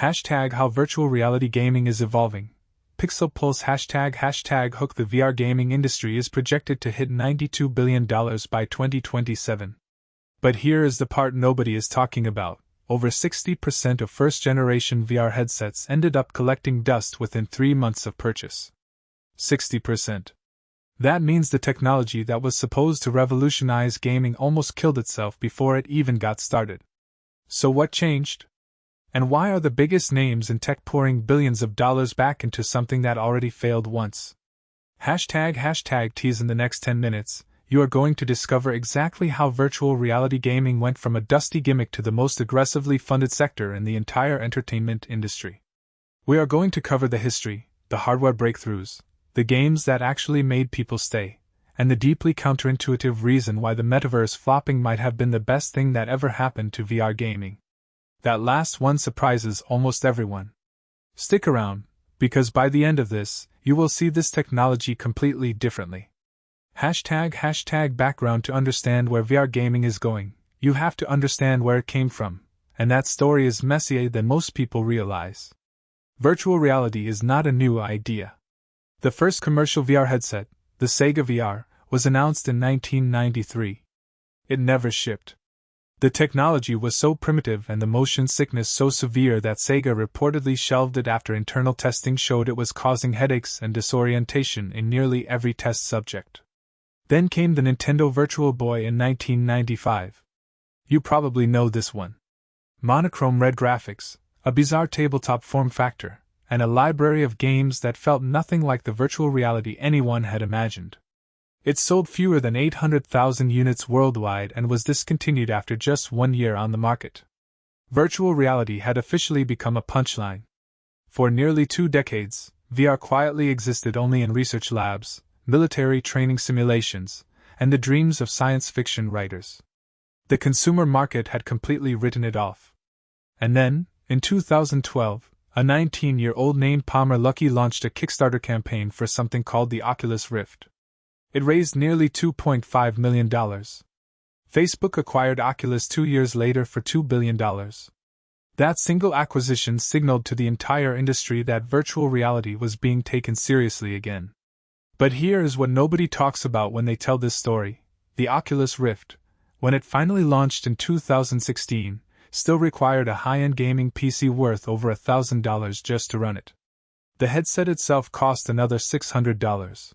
Hashtag how virtual reality gaming is evolving. Pixel Pulse hashtag hook. The VR gaming industry is projected to hit $92 billion by 2027. But here is the part nobody is talking about. Over 60% of first-generation VR headsets ended up collecting dust within 3 months of purchase. 60%. That means the technology that was supposed to revolutionize gaming almost killed itself before it even got started. So what changed? And why are the biggest names in tech pouring billions of dollars back into something that already failed once? Hashtag tease. In the next 10 minutes, you are going to discover exactly how virtual reality gaming went from a dusty gimmick to the most aggressively funded sector in the entire entertainment industry. We are going to cover the history, the hardware breakthroughs, the games that actually made people stay, and the deeply counterintuitive reason why the metaverse flopping might have been the best thing that ever happened to VR gaming. That last one surprises almost everyone. Stick around, because by the end of this, you will see this technology completely differently. Hashtag background. To understand where VR gaming is going, you have to understand where it came from, and that story is messier than most people realize. Virtual reality is not a new idea. The first commercial VR headset, the Sega VR, was announced in 1993. It never shipped. The technology was so primitive and the motion sickness so severe that Sega reportedly shelved it after internal testing showed it was causing headaches and disorientation in nearly every test subject. Then came the Nintendo Virtual Boy in 1995. You probably know this one. Monochrome red graphics, a bizarre tabletop form factor, and a library of games that felt nothing like the virtual reality anyone had imagined. It sold fewer than 800,000 units worldwide and was discontinued after just 1 year on the market. Virtual reality had officially become a punchline. For nearly 2 decades, VR quietly existed only in research labs, military training simulations, and the dreams of science fiction writers. The consumer market had completely written it off. And then, in 2012, a 19-year-old named Palmer Luckey launched a Kickstarter campaign for something called the Oculus Rift. It raised nearly $2.5 million. Facebook acquired Oculus 2 years later for $2 billion. That single acquisition signaled to the entire industry that virtual reality was being taken seriously again. But here is what nobody talks about when they tell this story. The Oculus Rift, when it finally launched in 2016, still required a high-end gaming PC worth over $1,000 just to run it. The headset itself cost another $600.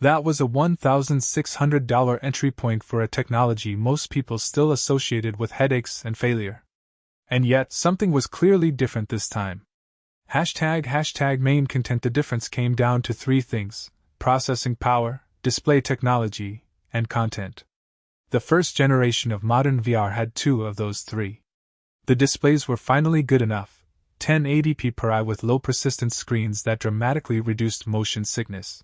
That was a $1,600 entry point for a technology most people still associated with headaches and failure. And yet, something was clearly different this time. Hashtag main content. The difference came down to 3 things: processing power, display technology, and content. The first generation of modern VR had 2 of those 3. The displays were finally good enough, 1080p per eye with low persistence screens that dramatically reduced motion sickness.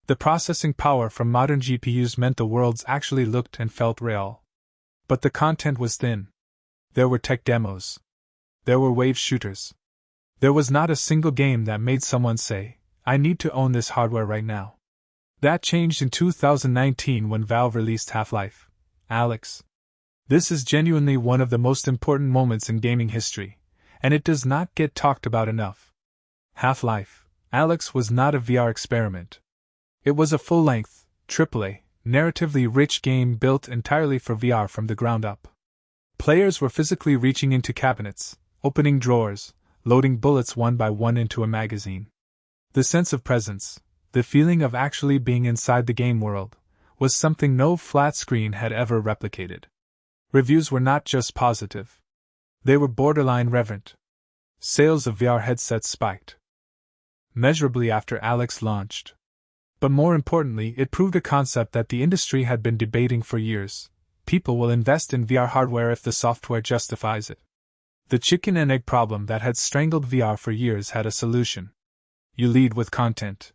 The processing power from modern GPUs meant the worlds actually looked and felt real. But the content was thin. There were tech demos. There were wave shooters. There was not a single game that made someone say, "I need to own this hardware right now." That changed in 2019 when Valve released Half-Life: Alyx. This is genuinely one of the most important moments in gaming history, and it does not get talked about enough. Half-Life: Alyx was not a VR experiment. It was a full-length, AAA, narratively rich game built entirely for VR from the ground up. Players were physically reaching into cabinets, opening drawers, loading bullets one by one into a magazine. The sense of presence, the feeling of actually being inside the game world, was something no flat screen had ever replicated. Reviews were not just positive. They were borderline reverent. Sales of VR headsets spiked measurably after Alyx launched. But more importantly, it proved a concept that the industry had been debating for years. People will invest in VR hardware if the software justifies it. The chicken and egg problem that had strangled VR for years had a solution. You lead with content.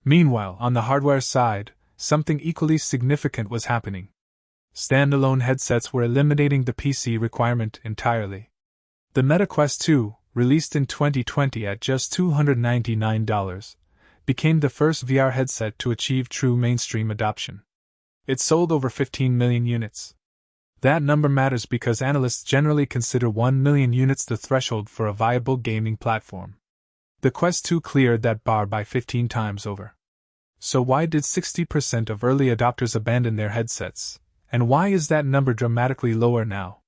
Meanwhile, on the hardware side, something equally significant was happening. Standalone headsets were eliminating the PC requirement entirely. The MetaQuest 2, released in 2020 at just $299, became the first VR headset to achieve true mainstream adoption. It sold over 15 million units. That number matters because analysts generally consider 1 million units the threshold for a viable gaming platform. The Quest 2 cleared that bar by 15 times over. So why did 60% of early adopters abandon their headsets? And why is that number dramatically lower now?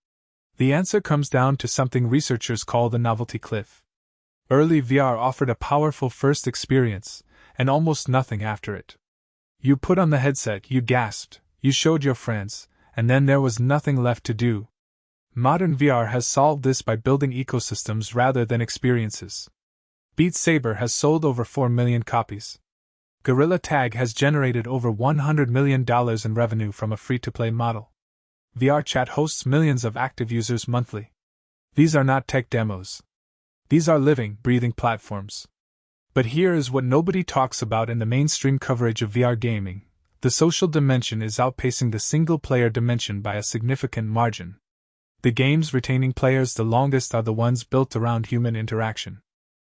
The answer comes down to something researchers call the novelty cliff. Early VR offered a powerful first experience, and almost nothing after it. You put on the headset, you gasped, you showed your friends, and then there was nothing left to do. Modern VR has solved this by building ecosystems rather than experiences. Beat Saber has sold over 4 million copies. Gorilla Tag has generated over $100 million in revenue from a free-to-play model. VRChat hosts millions of active users monthly. These are not tech demos. These are living, breathing platforms. But here is what nobody talks about in the mainstream coverage of VR gaming. The social dimension is outpacing the single-player dimension by a significant margin. The games retaining players the longest are the ones built around human interaction.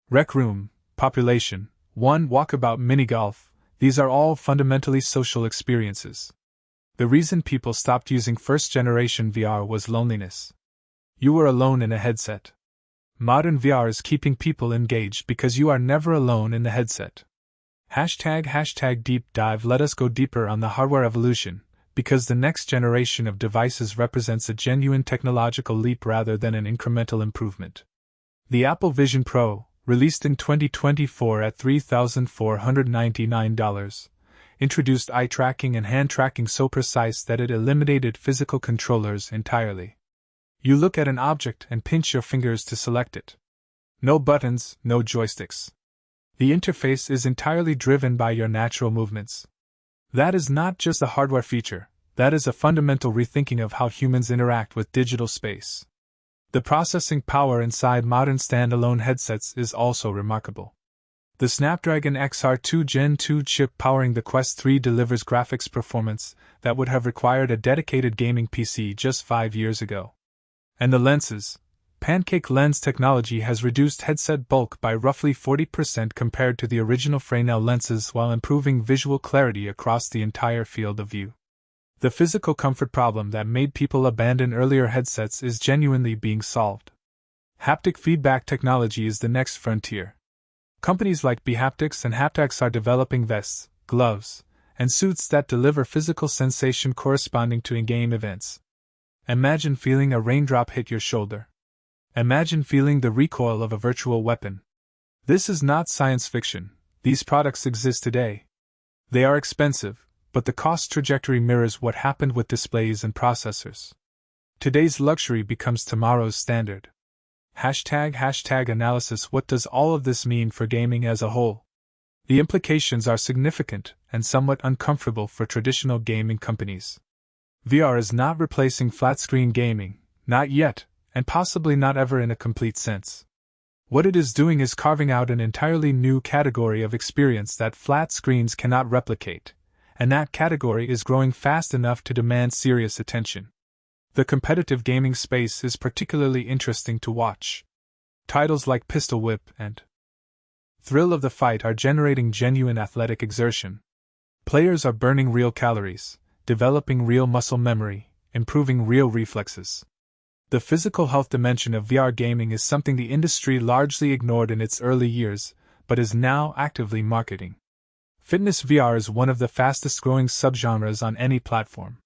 Rec Room, Population, One, Walkabout, Minigolf, these are all fundamentally social experiences. The reason people stopped using first-generation VR was loneliness. You were alone in a headset. Modern VR is keeping people engaged because you are never alone in the headset. Hashtag deep dive. Let us go deeper on the hardware evolution, because the next generation of devices represents a genuine technological leap rather than an incremental improvement. The Apple Vision Pro, released in 2024 at $3,499, introduced eye tracking and hand tracking so precise that it eliminated physical controllers entirely. You look at an object and pinch your fingers to select it. No buttons, no joysticks. The interface is entirely driven by your natural movements. That is not just a hardware feature, that is a fundamental rethinking of how humans interact with digital space. The processing power inside modern standalone headsets is also remarkable. The Snapdragon XR2 Gen 2 chip powering the Quest 3 delivers graphics performance that would have required a dedicated gaming PC just 5 years ago. And the lenses. Pancake lens technology has reduced headset bulk by roughly 40% compared to the original Fresnel lenses while improving visual clarity across the entire field of view. The physical comfort problem that made people abandon earlier headsets is genuinely being solved. Haptic feedback technology is the next frontier. Companies like bHaptics and Haptics are developing vests, gloves, and suits that deliver physical sensation corresponding to in-game events. Imagine feeling a raindrop hit your shoulder. Imagine feeling the recoil of a virtual weapon. This is not science fiction. These products exist today. They are expensive, but the cost trajectory mirrors what happened with displays and processors. Today's luxury becomes tomorrow's standard. Hashtag analysis. What does all of this mean for gaming as a whole? The implications are significant and somewhat uncomfortable for traditional gaming companies. VR is not replacing flat-screen gaming, not yet, and possibly not ever in a complete sense. What it is doing is carving out an entirely new category of experience that flat screens cannot replicate, and that category is growing fast enough to demand serious attention. The competitive gaming space is particularly interesting to watch. Titles like Pistol Whip and Thrill of the Fight are generating genuine athletic exertion. Players are burning real calories, developing real muscle memory, improving real reflexes. The physical health dimension of VR gaming is something the industry largely ignored in its early years, but is now actively marketing. Fitness VR is one of the fastest-growing subgenres on any platform.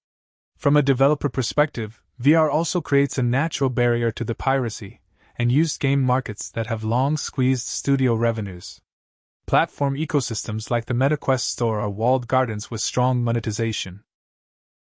From a developer perspective, VR also creates a natural barrier to the piracy and used game markets that have long squeezed studio revenues. Platform ecosystems like the MetaQuest Store are walled gardens with strong monetization.